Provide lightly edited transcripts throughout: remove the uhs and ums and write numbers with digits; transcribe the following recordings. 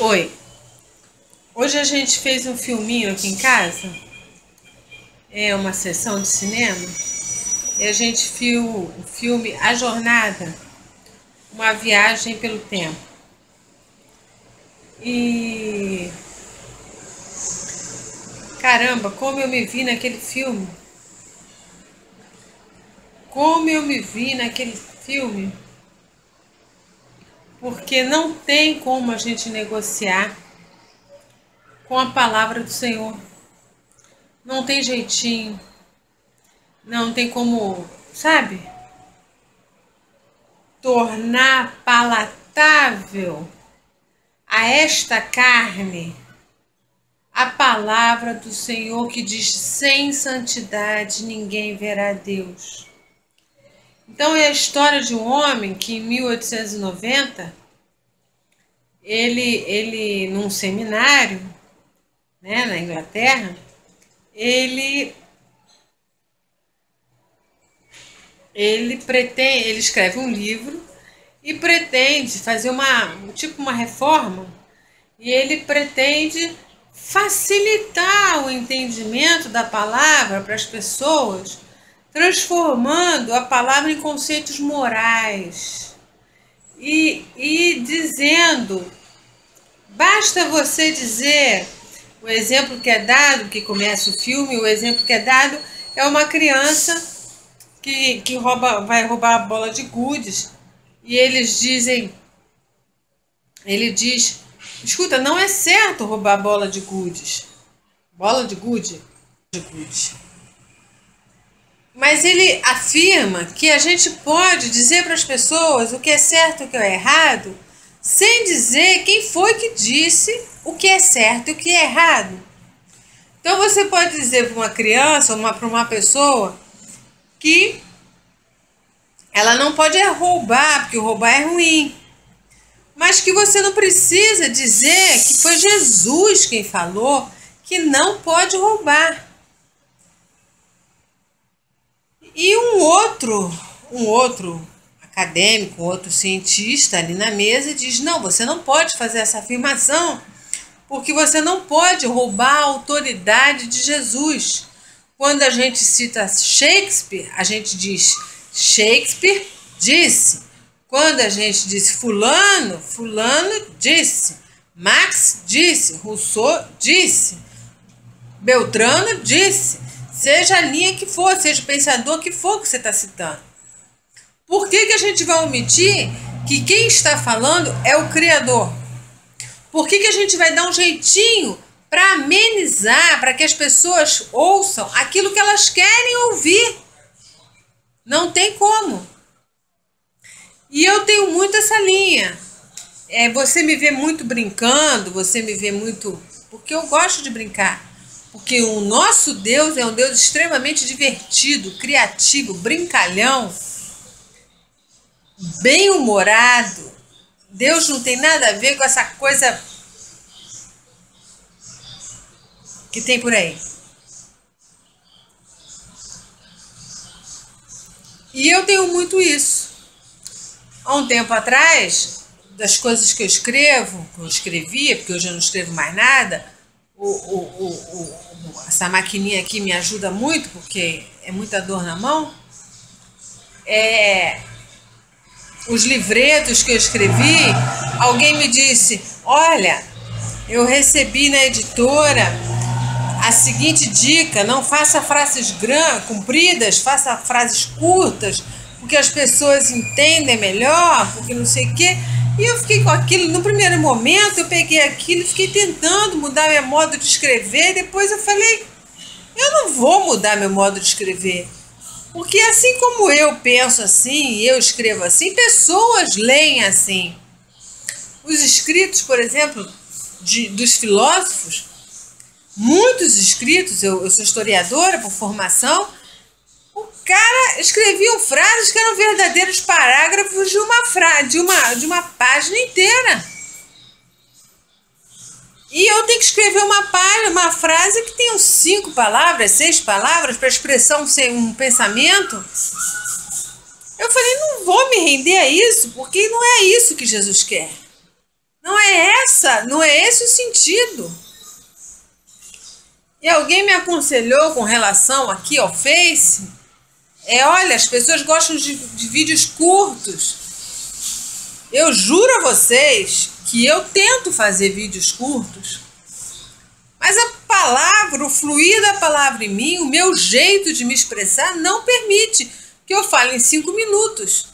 Oi, hoje a gente fez um filminho aqui em casa, é uma sessão de cinema, e a gente viu o filme A Jornada, uma viagem pelo tempo. E caramba, como eu me vi naquele filme! Como eu me vi naquele filme! Porque não tem como a gente negociar com a palavra do Senhor. Não tem jeitinho. Não tem como, sabe? Tornar palatável a esta carne a palavra do Senhor que diz: sem santidade ninguém verá Deus. Então é a história de um homem que em 1890, ele num seminário, né, na Inglaterra, ele escreve um livro e pretende fazer uma reforma, e ele pretende facilitar o entendimento da palavra para as pessoas, transformando a palavra em conceitos morais e dizendo, basta você dizer, o exemplo que é dado, que começa o filme, o exemplo que é dado é uma criança que vai roubar a bola de gudes, e ele diz, escuta, não é certo roubar bola de gudes. Bola de gude? De gude. Mas ele afirma que a gente pode dizer para as pessoas o que é certo e o que é errado, sem dizer quem foi que disse o que é certo e o que é errado. Então você pode dizer para uma criança ou para uma pessoa que ela não pode roubar, porque roubar é ruim. Mas que você não precisa dizer que foi Jesus quem falou que não pode roubar. E um outro acadêmico, um outro cientista ali na mesa diz: não, você não pode fazer essa afirmação, porque você não pode roubar a autoridade de Jesus. Quando a gente cita Shakespeare, a gente diz: Shakespeare disse. Quando a gente diz fulano, fulano disse. Marx disse, Rousseau disse, Beltrano disse. Seja a linha que for, seja o pensador que for que você está citando. Por que a gente vai omitir que quem está falando é o Criador? Por que a gente vai dar um jeitinho para amenizar, para que as pessoas ouçam aquilo que elas querem ouvir? Não tem como. E eu tenho muito essa linha. Você me vê muito brincando, você me vê muito... Porque eu gosto de brincar. Porque o nosso Deus é um Deus extremamente divertido, criativo, brincalhão, bem-humorado. Deus não tem nada a ver com essa coisa que tem por aí. E eu tenho muito isso. Há um tempo atrás, das coisas que eu escrevia, porque hoje eu não escrevo mais nada, essa maquininha aqui me ajuda muito, porque é muita dor na mão. Os livretos que eu escrevi, alguém me disse: olha, eu recebi na editora a seguinte dica: não faça frases compridas, faça frases curtas, porque as pessoas entendem melhor, porque não sei o quê. E eu fiquei com aquilo, no primeiro momento eu peguei aquilo e fiquei tentando mudar meu modo de escrever, depois eu falei, eu não vou mudar meu modo de escrever, porque assim como eu penso assim e eu escrevo assim, pessoas leem assim. Os escritos, por exemplo, dos filósofos, muitos escritos, eu sou historiadora por formação, o cara escreviam frases que eram verdadeiros parágrafos de uma página inteira. E eu tenho que escrever uma frase que tem 5 palavras, 6 palavras para expressar um pensamento. Eu falei, não vou me render a isso, porque não é isso que Jesus quer. Não é esse o sentido. E alguém me aconselhou com relação aqui ao Face, olha, as pessoas gostam de vídeos curtos. Eu juro a vocês que eu tento fazer vídeos curtos, mas a palavra, o fluir da palavra em mim, o meu jeito de me expressar não permite que eu fale em 5 minutos.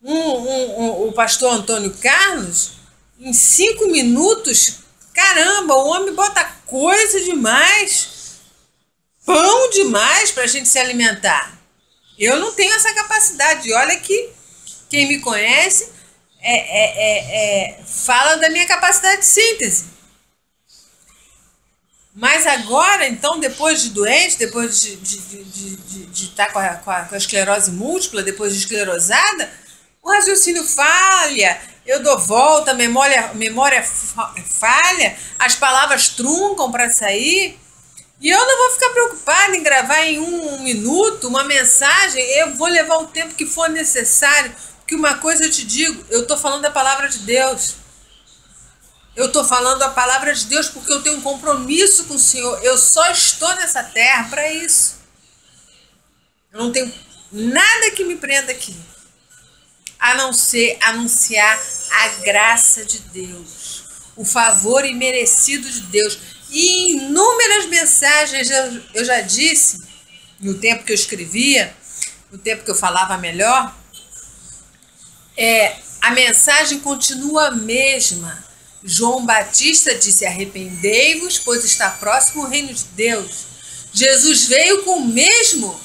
O pastor Antônio Carlos, em 5 minutos, caramba, o homem bota coisa demais, pão demais para a gente se alimentar. Eu não tenho essa capacidade. Olha que quem me conhece fala da minha capacidade de síntese. Mas agora, então, depois de doente, depois de estar com a esclerose múltipla, depois de esclerosada, o raciocínio falha, eu dou volta, a memória falha, as palavras truncam para sair. E eu não vou ficar preocupada em gravar em 1 minuto uma mensagem, eu vou levar o tempo que for necessário, porque uma coisa eu te digo, eu estou falando da palavra de Deus. Eu estou falando a palavra de Deus porque eu tenho um compromisso com o Senhor. Eu só estou nessa terra para isso. Eu não tenho nada que me prenda aqui, a não ser anunciar a graça de Deus, o favor imerecido de Deus. E em inúmeras mensagens eu já disse, no tempo que eu escrevia, no tempo que eu falava melhor, a mensagem continua a mesma. João Batista disse: arrependei-vos, pois está próximo o reino de Deus. Jesus veio com a mesma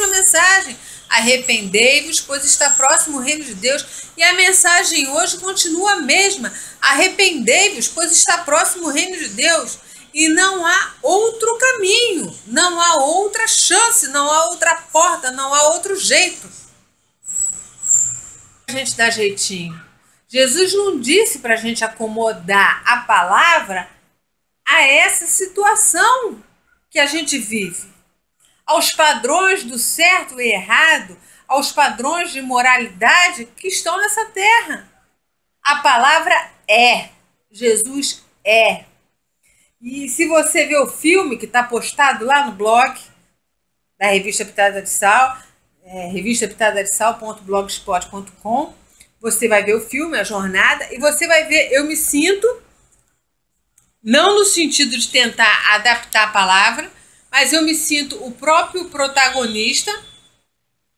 mensagem: arrependei-vos, pois está próximo o reino de Deus. E a mensagem hoje continua a mesma: arrependei-vos, pois está próximo o reino de Deus. E não há outro caminho, não há outra chance, não há outra porta, não há outro jeito. A gente dá jeitinho. Jesus não disse para a gente acomodar a palavra a essa situação que a gente vive, aos padrões do certo e errado, aos padrões de moralidade que estão nessa terra. A palavra é, Jesus é. E se você vê o filme que está postado lá no blog da Revista Pitada de Sal, revistapitadadesal.blogspot.com, você vai ver o filme, a jornada, e você vai ver, eu me sinto, não no sentido de tentar adaptar a palavra, mas eu me sinto o próprio protagonista,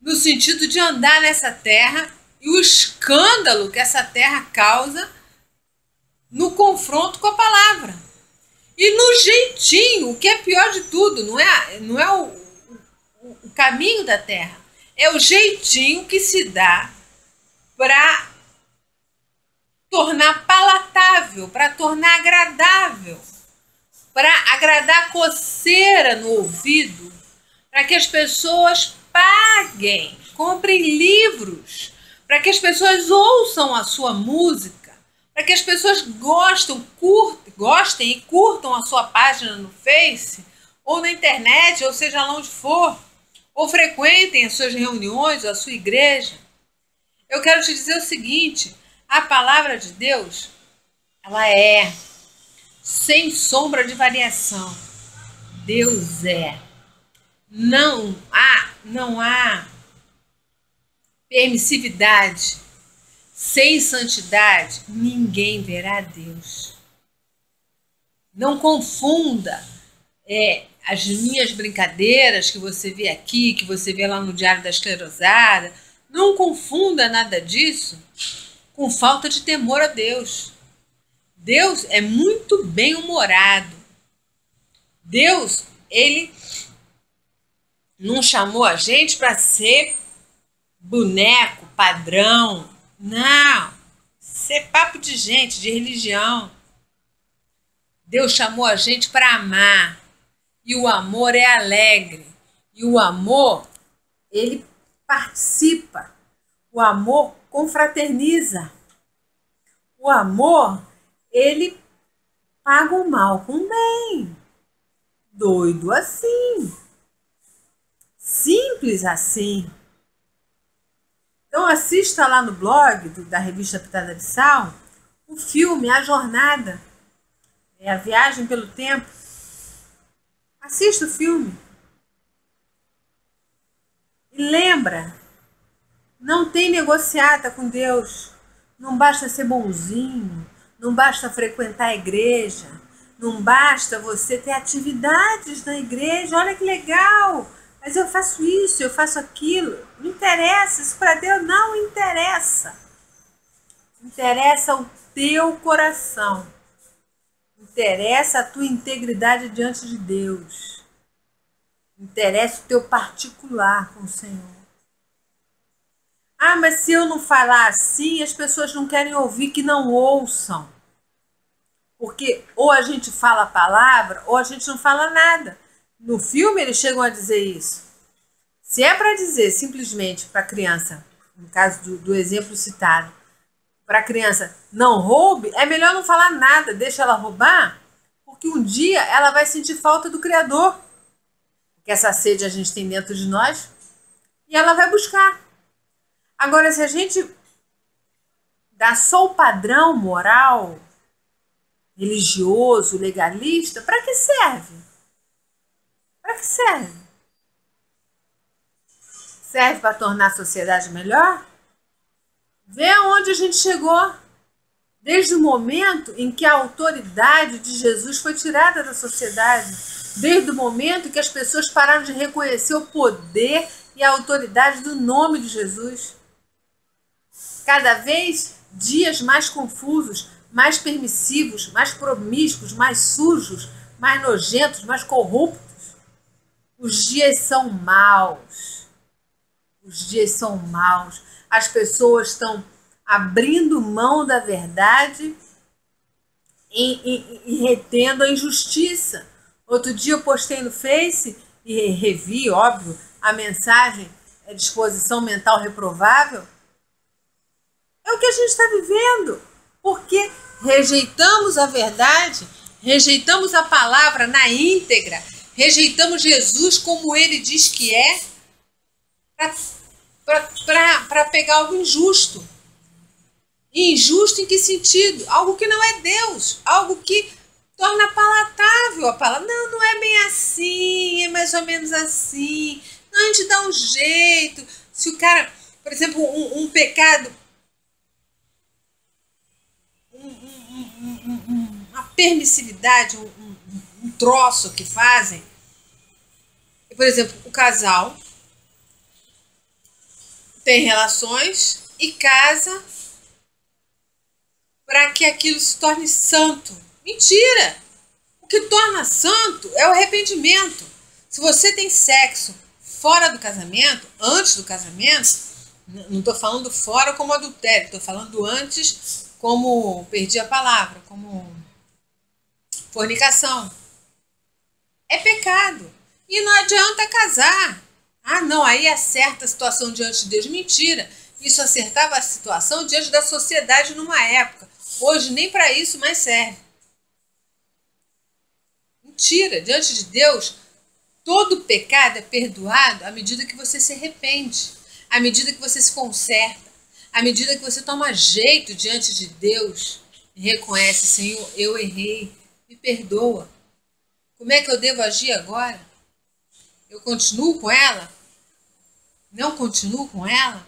no sentido de andar nessa terra e o escândalo que essa terra causa no confronto com a palavra. E no jeitinho, o que é pior de tudo, não é o caminho da terra, é o jeitinho que se dá para tornar palatável, para tornar agradável, para agradar a coceira no ouvido, para que as pessoas paguem, comprem livros, para que as pessoas ouçam a sua música, para que as pessoas gostem e curtam a sua página no Face, ou na internet, ou seja lá onde for, ou frequentem as suas reuniões, ou a sua igreja. Eu quero te dizer o seguinte: a palavra de Deus, ela é sem sombra de variação. Deus é. Não há permissividade. Sem santidade, ninguém verá Deus. Não confunda as minhas brincadeiras que você vê aqui, que você vê lá no Diário da Esclerosada. Não confunda nada disso com falta de temor a Deus. Deus é muito bem-humorado. Deus, ele não chamou a gente para ser boneco, padrão. Não. Isso é papo de gente, de religião. Deus chamou a gente para amar. E o amor é alegre. E o amor, ele participa. O amor confraterniza. O amor, ele paga o mal com o bem. Doido assim. Simples assim. Então assista lá no blog da revista Pitada de Sal o filme A Jornada, a viagem pelo tempo. Assista o filme. E lembra, não tem negociata com Deus. Não basta ser bonzinho, não basta frequentar a igreja, não basta você ter atividades na igreja. Olha que legal, mas eu faço isso, eu faço aquilo. Não interessa, isso para Deus não interessa. Interessa o teu coração. Interessa a tua integridade diante de Deus. Interessa o teu particular com o Senhor. Ah, mas se eu não falar assim, as pessoas não querem ouvir, que não ouçam. Porque ou a gente fala a palavra, ou a gente não fala nada. No filme eles chegam a dizer isso. Se é para dizer simplesmente para a criança, no caso do exemplo citado, para a criança não roube, é melhor não falar nada, deixa ela roubar, porque um dia ela vai sentir falta do Criador. Porque essa sede a gente tem dentro de nós, e ela vai buscar. Agora, se a gente dá só o padrão moral, religioso, legalista, para que serve? Para que serve? Serve para tornar a sociedade melhor? Vê aonde a gente chegou. Desde o momento em que a autoridade de Jesus foi tirada da sociedade. Desde o momento em que as pessoas pararam de reconhecer o poder e a autoridade do nome de Jesus. Cada vez dias mais confusos, mais permissivos, mais promíscuos, mais sujos, mais nojentos, mais corruptos. Os dias são maus. Os dias são maus. As pessoas estão abrindo mão da verdade e retendo a injustiça. Outro dia eu postei no Face e revi, óbvio, a mensagem disposição mental reprovável. É o que a gente está vivendo, porque rejeitamos a verdade, rejeitamos a palavra na íntegra, rejeitamos Jesus como ele diz que é, para pegar algo injusto. E injusto em que sentido? Algo que não é Deus, algo que torna palatável a palavra. Não, não é bem assim, é mais ou menos assim. Não, a gente dá um jeito. Se o cara, por exemplo, um pecado, uma permissividade, um troço que fazem. Por exemplo, o casal tem relações e casa para que aquilo se torne santo. Mentira! O que torna santo é o arrependimento. Se você tem sexo fora do casamento, antes do casamento, não estou falando fora como adultério, estou falando antes como, perdi a palavra, como fornicação. É pecado. E não adianta casar. Ah, não, aí acerta a situação diante de Deus. Mentira. Isso acertava a situação diante da sociedade numa época. Hoje nem para isso mais serve. Mentira. Diante de Deus, todo pecado é perdoado à medida que você se arrepende, à medida que você se conserta, à medida que você toma jeito diante de Deus e reconhece, Senhor, eu errei, me perdoa. Como é que eu devo agir agora? Eu continuo com ela? Não continuo com ela?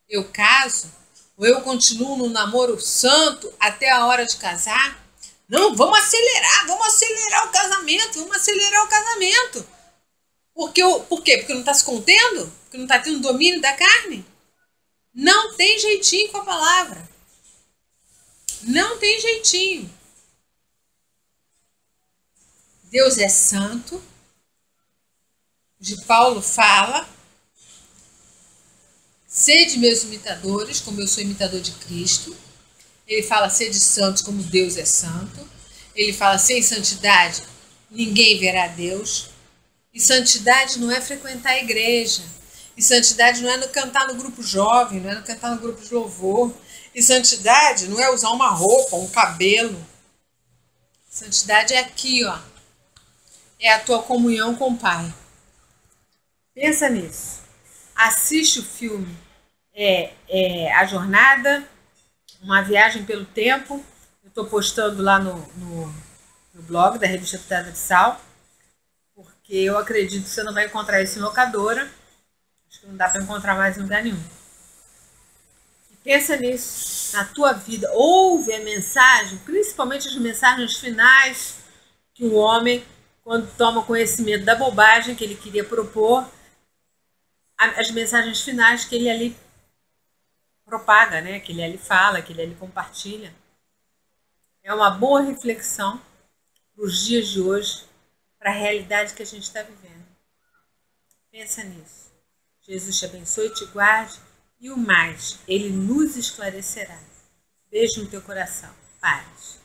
Eu caso? Ou eu continuo no namoro santo até a hora de casar? Não, vamos acelerar o casamento, vamos acelerar o casamento. Por quê? Porque não está se contendo? Porque não está tendo domínio da carne? Não tem jeitinho com a palavra. Não tem jeitinho. Deus é santo. De Paulo fala, sede meus imitadores, como eu sou imitador de Cristo. Ele fala, sede santos, como Deus é santo. Ele fala, sem santidade, ninguém verá Deus. E santidade não é frequentar a igreja. E santidade não é cantar no grupo jovem, não é cantar no grupo de louvor. E santidade não é usar uma roupa, um cabelo. Santidade é aqui, ó. É a tua comunhão com o Pai. Pensa nisso. Assiste o filme é a jornada, uma viagem pelo tempo. Eu estou postando lá no blog da Revista Pitada de Sal, porque eu acredito que você não vai encontrar isso em locadora. Acho que não dá para encontrar mais em lugar nenhum. E pensa nisso, na tua vida. Ouve a mensagem, principalmente as mensagens finais que o homem, quando toma conhecimento da bobagem que ele queria propor, as mensagens finais que ele ali propaga, né? Que ele ali fala, que ele ali compartilha. É uma boa reflexão para os dias de hoje, para a realidade que a gente está vivendo. Pensa nisso. Jesus te abençoe e te guarde, e o mais, Ele nos esclarecerá. Beijo no teu coração. Paz.